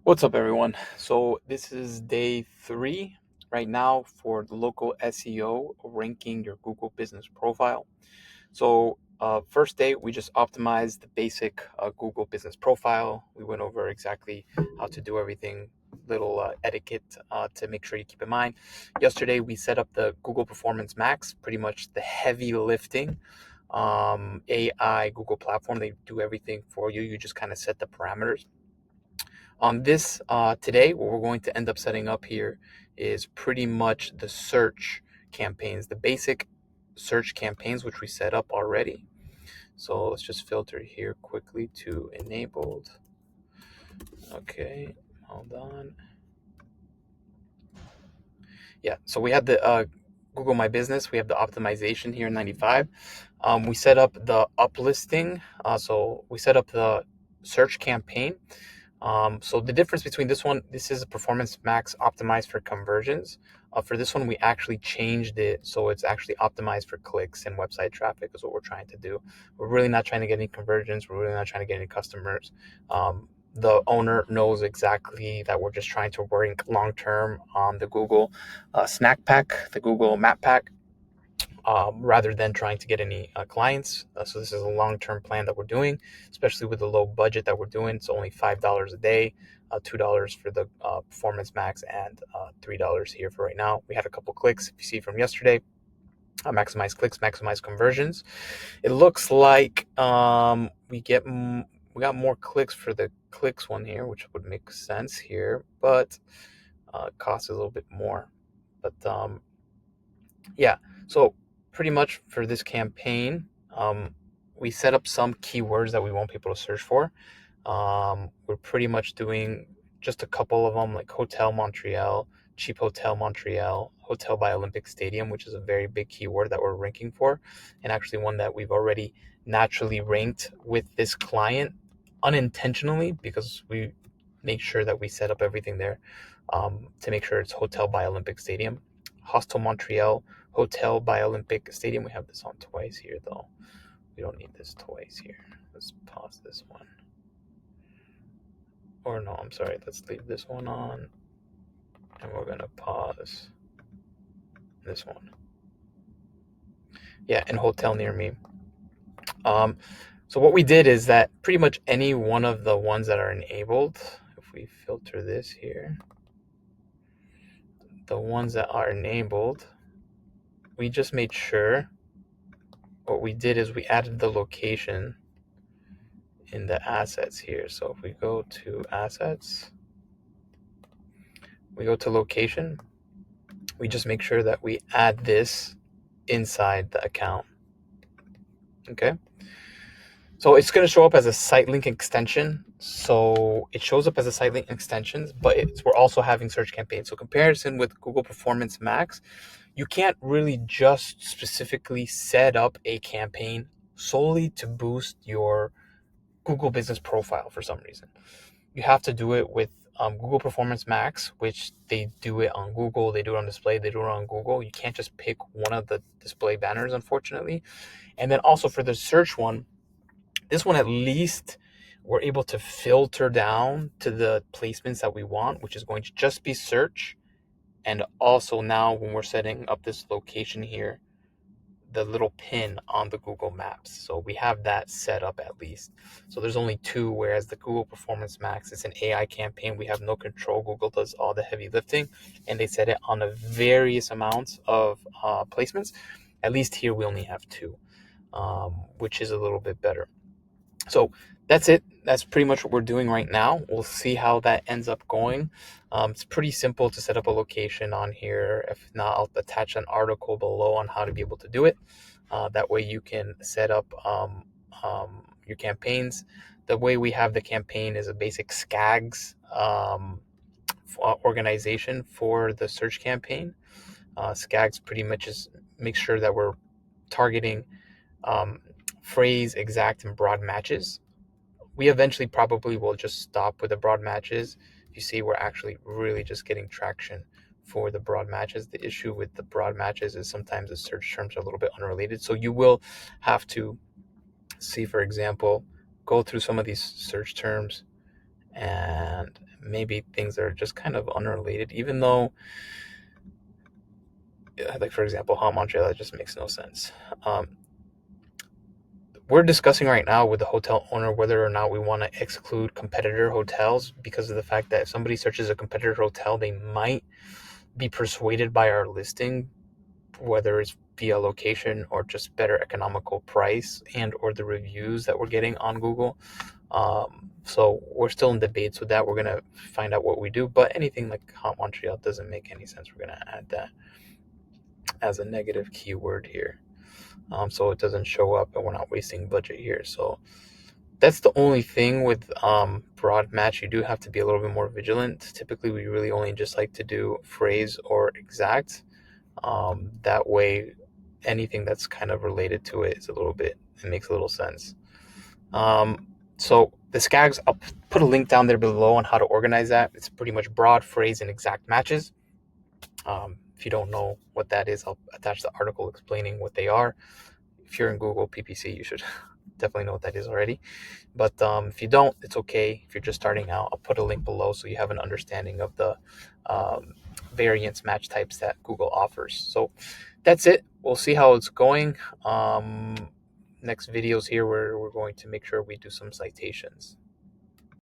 What's up, everyone? So this is day 3 right now for the local SEO ranking your Google business profile. So first day, we just optimized the basic Google business profile. We went over exactly how to do everything, little etiquette to make sure you keep in mind. Yesterday, we set up the Google Performance Max, pretty much the heavy lifting AI Google platform. They do everything for you. You just kind of set the parameters. On this today, what we're going to end up setting up here is pretty much the search campaigns, the basic search campaigns, which we set up already. So let's just filter here quickly to enabled. Okay, hold on. Yeah, so we have the Google My Business. We have the optimization here in 95. We set up the uplisting. So we set up the search campaign. So the difference between this is a Performance Max optimized for conversions. For this one, we actually changed it so it's actually optimized for clicks and website traffic is what we're trying to do. We're really not trying to get any conversions. We're really not trying to get any customers. The owner knows exactly that we're just trying to rank long term on the Google Snack Pack, the Google Map Pack, rather than trying to get any clients. So this is a long-term plan that we're doing, especially with the low budget that we're doing. It's only $5 a day, $2 for the Performance Max, and $3 here for right now. We had a couple clicks, if you see from yesterday. Maximize clicks, maximize conversions. It looks like we got more clicks for the clicks one here, which would make sense here, but cost is a little bit more. But yeah, so pretty much for this campaign, we set up some keywords that we want people to search for. We're pretty much doing just a couple of them, like Hotel Montreal, Cheap Hotel Montreal, Hotel by Olympic Stadium, which is a very big keyword that we're ranking for, and actually one that we've already naturally ranked with this client unintentionally because we make sure that we set up everything there to make sure it's Hotel by Olympic Stadium. Hostel Montreal, Hotel by Olympic Stadium. We have this on twice here, though. We don't need this twice here. Let's pause this one. Or no, I'm sorry. Let's leave this one on. And we're going to pause this one. Yeah, and Hotel near me. So what we did is that pretty much any one of the ones that are enabled, if we filter this here, the ones that are enabled, we just made sure what we did is we added the location in the assets here. So if we go to assets, we go to location, we just make sure that we add this inside the account. Okay. So it's going to show up as a site link extension. So it shows up as a site link extensions, but we're also having search campaigns. So comparison with Google Performance Max, you can't really just specifically set up a campaign solely to boost your Google business profile for some reason. You have to do it with Google Performance Max, which they do it on Google, they do it on display, they do it on Google. You can't just pick one of the display banners, unfortunately. And then also for the search one, this one at least we're able to filter down to the placements that we want, which is going to just be search. And also now when we're setting up this location here, the little pin on the Google Maps. So we have that set up at least. So there's only 2, whereas the Google Performance Max is an AI campaign. We have no control. Google does all the heavy lifting, and they set it on a various amounts of placements. At least here we only have 2, which is a little bit better. So that's it. That's pretty much what we're doing right now. We'll see how that ends up going. It's pretty simple to set up a location on here. If not, I'll attach an article below on how to be able to do it. That way you can set up your campaigns. The way we have the campaign is a basic SCAGs organization for the search campaign. SCAGs pretty much is make sure that we're targeting phrase, exact, and broad matches. We eventually probably will just stop with the broad matches. You see, we're actually really just getting traction for the broad matches. The issue with the broad matches is sometimes the search terms are a little bit unrelated. So you will have to see, for example, go through some of these search terms and maybe things are just kind of unrelated, even though, like for example, Hot Montreal, that just makes no sense. We're discussing right now with the hotel owner whether or not we want to exclude competitor hotels, because of the fact that if somebody searches a competitor hotel, they might be persuaded by our listing, whether it's via location or just better economical price and or the reviews that we're getting on Google. So we're still in debates with that. We're going to find out what we do, but anything like Hot Montreal doesn't make any sense. We're going to add that as a negative keyword here. So it doesn't show up and we're not wasting budget here. So that's the only thing with broad match. You do have to be a little bit more vigilant. Typically, we really only just like to do phrase or exact. That way, anything that's kind of related to it is it makes a little sense. So the SCAGs, I'll put a link down there below on how to organize that. It's pretty much broad, phrase, and exact matches. If you don't know what that is, I'll attach the article explaining what they are. If you're in Google PPC, you should definitely know what that is already. But if you don't, it's okay. If you're just starting out, I'll put a link below so you have an understanding of the variance match types that Google offers. So that's it. We'll see how it's going. Next videos here, we're going to make sure we do some citations.